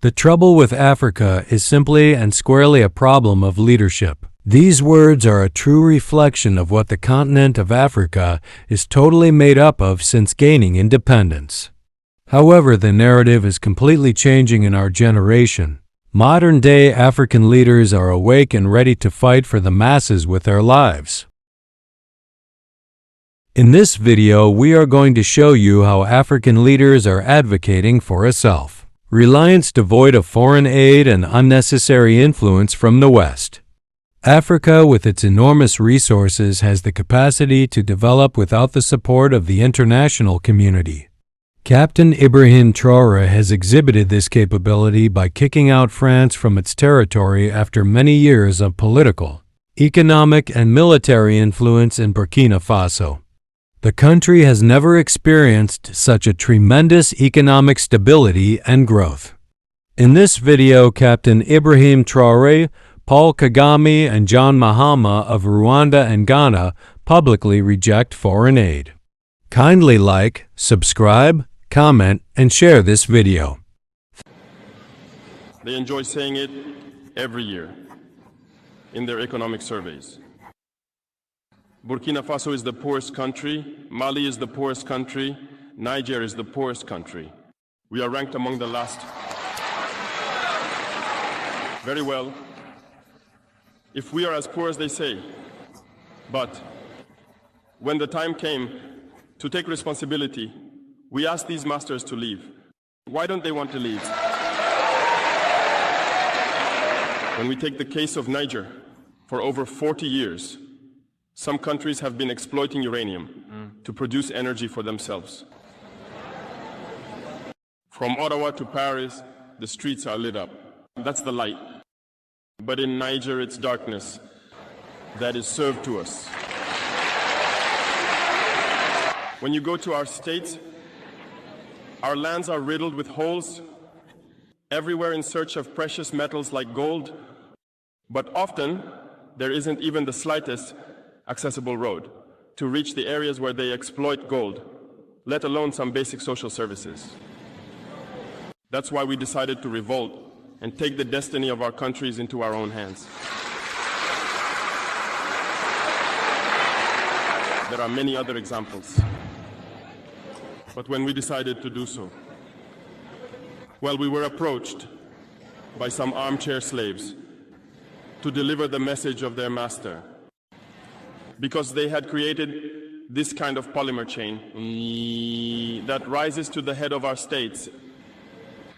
The trouble with Africa is simply and squarely a problem of leadership. These words are a true reflection of what the continent of Africa is totally made up of since gaining independence. However, the narrative is completely changing in our generation. Modern-day African leaders are awake and ready to fight for the masses with their lives. In this video, we are going to show you how African leaders are advocating for a self-reliance devoid of foreign aid and unnecessary influence from the West. Africa, with its enormous resources, has the capacity to develop without the support of the international community. Captain Ibrahim Traore has exhibited this capability by kicking out France from its territory after many years of political, economic, and military influence in Burkina Faso. The country has never experienced such a tremendous economic stability and growth. In this video, Captain Ibrahim Traore, Paul Kagame, and John Mahama of Rwanda and Ghana publicly reject foreign aid. Kindly like, subscribe, comment, and share this video. They enjoy saying it every year in their economic surveys. Burkina Faso is the poorest country, Mali is the poorest country, Niger is the poorest country. We are ranked among the last. Very well, if we are as poor as they say, but when the time came to take responsibility, we asked these masters to leave. Why don't they want to leave? When we take the case of Niger, for over 40 years, some countries have been exploiting uranium to produce energy for themselves. From Ottawa to Paris, the streets are lit up. That's the light. But in Niger, it's darkness that is served to us. When you go to our states, our lands are riddled with holes, everywhere in search of precious metals like gold, but often there isn't even the slightest accessible road to reach the areas where they exploit gold, let alone some basic social services. That's why we decided to revolt and take the destiny of our countries into our own hands. There are many other examples. But when we decided to do so, well, we were approached by some armchair slaves to deliver the message of their master, because they had created this kind of polymer chain that rises to the head of our states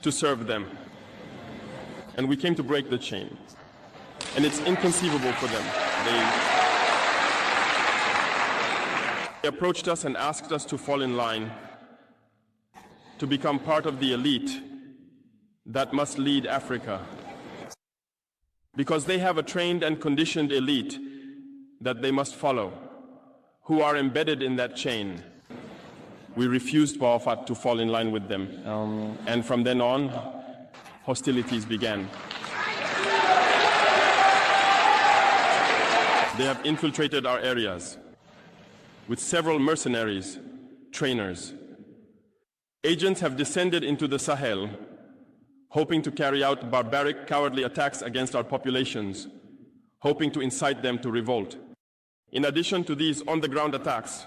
to serve them. And we came to break the chain. And it's inconceivable for them. They approached us and asked us to fall in line, to become part of the elite that must lead Africa. Because they have a trained and conditioned elite that they must follow, who are embedded in that chain. We refused, Baofat, to fall in line with them. And from then on, hostilities began. They have infiltrated our areas with several mercenaries, trainers. Agents have descended into the Sahel, hoping to carry out barbaric, cowardly attacks against our populations, hoping to incite them to revolt. In addition to these on-the-ground attacks,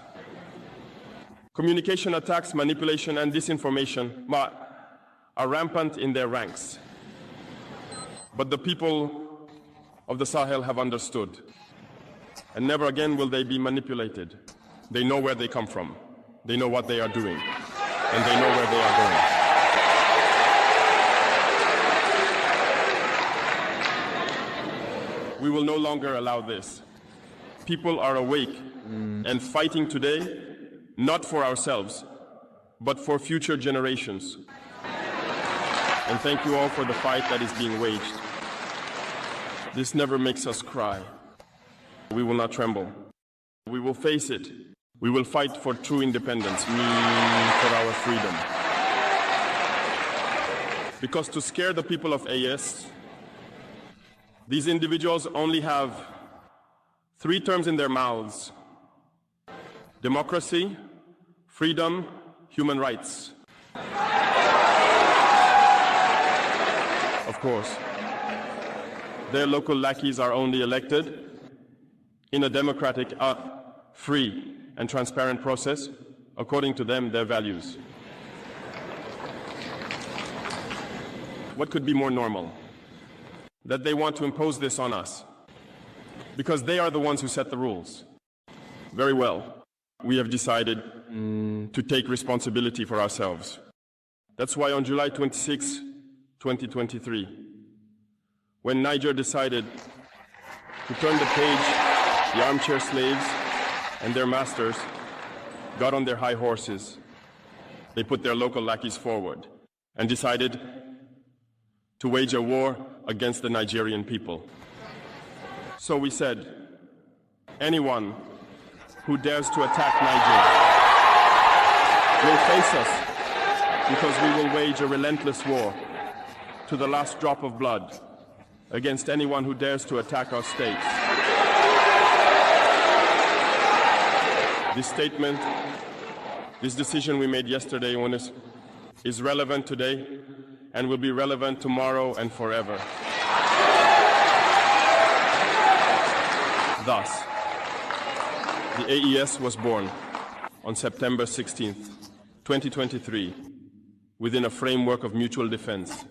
communication attacks, manipulation, and disinformation are rampant in their ranks. But the people of the Sahel have understood, and never again will they be manipulated. They know where they come from, they know what they are doing, and they know where they are going. We will no longer allow this. People are awake and fighting today, not for ourselves, but for future generations. And thank you all for the fight that is being waged. This never makes us cry. We will not tremble. We will face it. We will fight for true independence, for our freedom. Because to scare the people of AS, these individuals only have 3 terms in their mouths: democracy, freedom, human rights. of course. Their local lackeys are only elected in a democratic, free and transparent process, according to them, their values. What could be more normal? That they want to impose this on us, because they are the ones who set the rules. Very well, we have decided to take responsibility for ourselves. That's why on July 26, 2023, when Niger decided to turn the page, the armchair slaves and their masters got on their high horses. They put their local lackeys forward and decided to wage a war against the Nigerian people. So we said, anyone who dares to attack Niger will face us, because we will wage a relentless war to the last drop of blood against anyone who dares to attack our states. This statement, this decision we made yesterday is relevant today and will be relevant tomorrow and forever. Thus, the AES was born on September 16th, 2023, within a framework of mutual defense.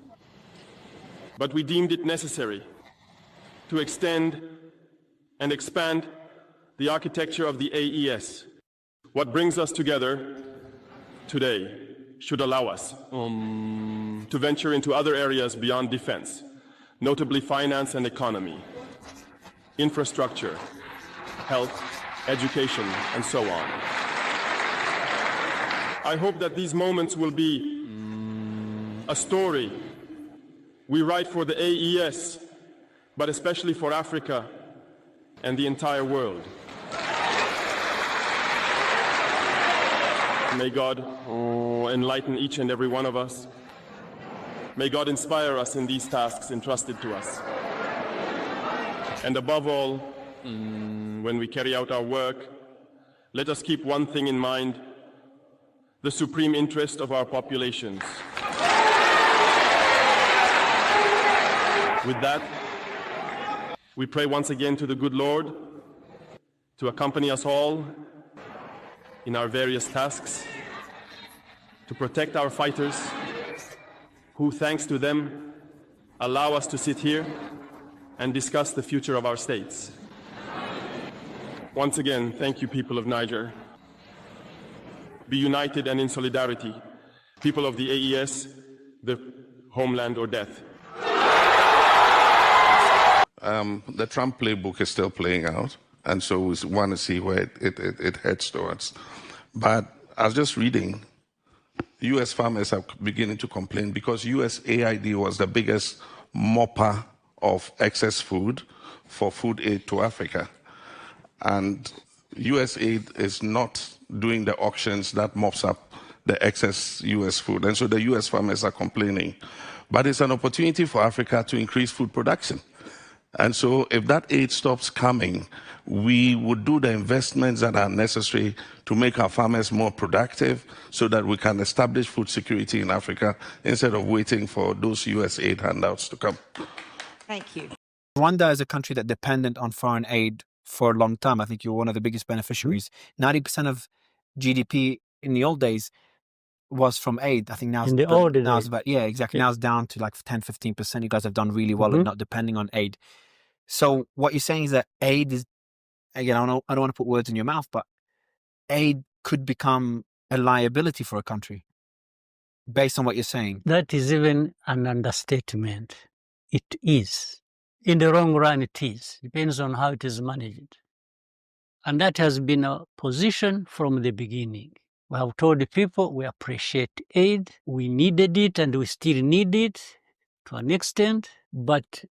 But we deemed it necessary to extend and expand the architecture of the AES. What brings us together today should allow us to venture into other areas beyond defense, notably finance and economy, infrastructure, health, education, and so on. I hope that these moments will be a story we write for the AES, but especially for Africa and the entire world. May God enlighten each and every one of us. May God inspire us in these tasks entrusted to us. And above all, when we carry out our work, let us keep one thing in mind: the supreme interest of our populations. With that, we pray once again to the good Lord to accompany us all in our various tasks, to protect our fighters, who, thanks to them, allow us to sit here and discuss the future of our states. Once again, thank you, people of Niger. Be united and in solidarity. People of the AES, the homeland or death. The Trump playbook is still playing out, and so we want to see where it heads towards. But I was just reading, U.S. farmers are beginning to complain because USAID was the biggest mopper of excess food for food aid to Africa. And USAID is not doing the auctions that mops up the excess U.S. food. And so the U.S. farmers are complaining. But it's an opportunity for Africa to increase food production. And so if that aid stops coming, we would do the investments that are necessary to make our farmers more productive so that we can establish food security in Africa instead of waiting for those US aid handouts to come. Thank you. Rwanda is a country that dependent on foreign aid for a long time. I think you're one of the biggest beneficiaries. 90% of GDP in the old days was from aid. I think now in the old days. Now it's about, yeah, exactly. Now it's down to like 10-15%. You guys have done really well at not depending on aid. So what you're saying is that aid is, again, I don't want to put words in your mouth, but aid could become a liability for a country based on what you're saying. That is even an understatement. It is. In the long run, it is. Depends on how it is managed. And that has been a position from the beginning. We have told the people we appreciate aid. We needed it and we still need it to an extent, but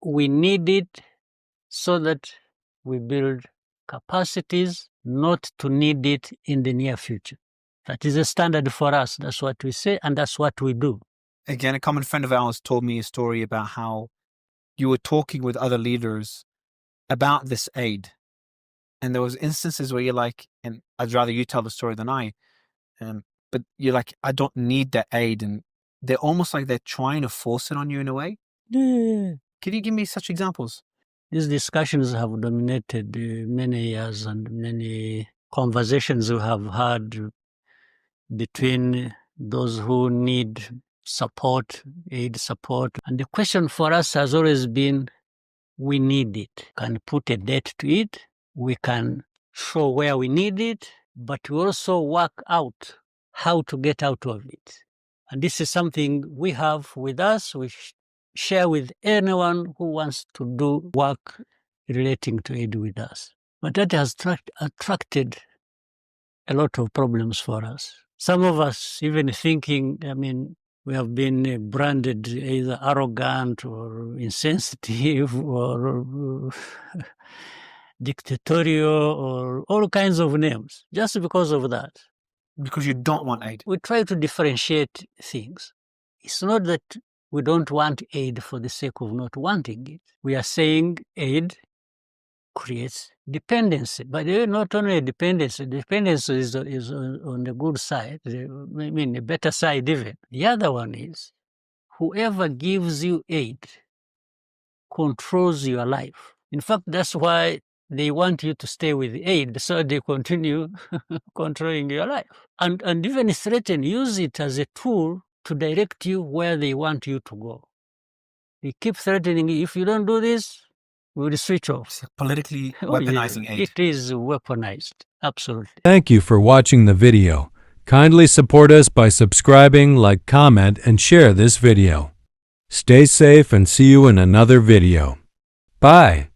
we need it so that we build capacities, not to need it in the near future. That is a standard for us. That's what we say, and that's what we do. Again, a common friend of ours told me a story about how you were talking with other leaders about this aid. And there was instances where you're like, and I'd rather you tell the story than I, but you're like, I don't need that aid. And they're almost like they're trying to force it on you in a way. Yeah. Can you give me such examples? These discussions have dominated many years, and many conversations we have had between those who need support, aid support. And the question for us has always been, we need it. Can put a date to it. We can show where we need it, but we also work out how to get out of it. And this is something we have with us. We share with anyone who wants to do work relating to aid with us. But that has attracted a lot of problems for us. Some of us even thinking, we have been branded either arrogant or insensitive or dictatorial or all kinds of names just because of that. Because you don't want aid. We try to differentiate things. It's not that we don't want aid for the sake of not wanting it. We are saying aid creates dependency. But not only a dependency is on the good side, the better side even. The other one is, whoever gives you aid controls your life. In fact, that's why they want you to stay with aid, so they continue controlling your life. And even threaten, use it as a tool to direct you where they want you to go. They keep threatening you, if you don't do this, we will switch off. It's politically weaponizing aid. It is weaponized, absolutely. Thank you for watching the video. Kindly support us by subscribing, like, comment, and share this video. Stay safe and see you in another video. Bye.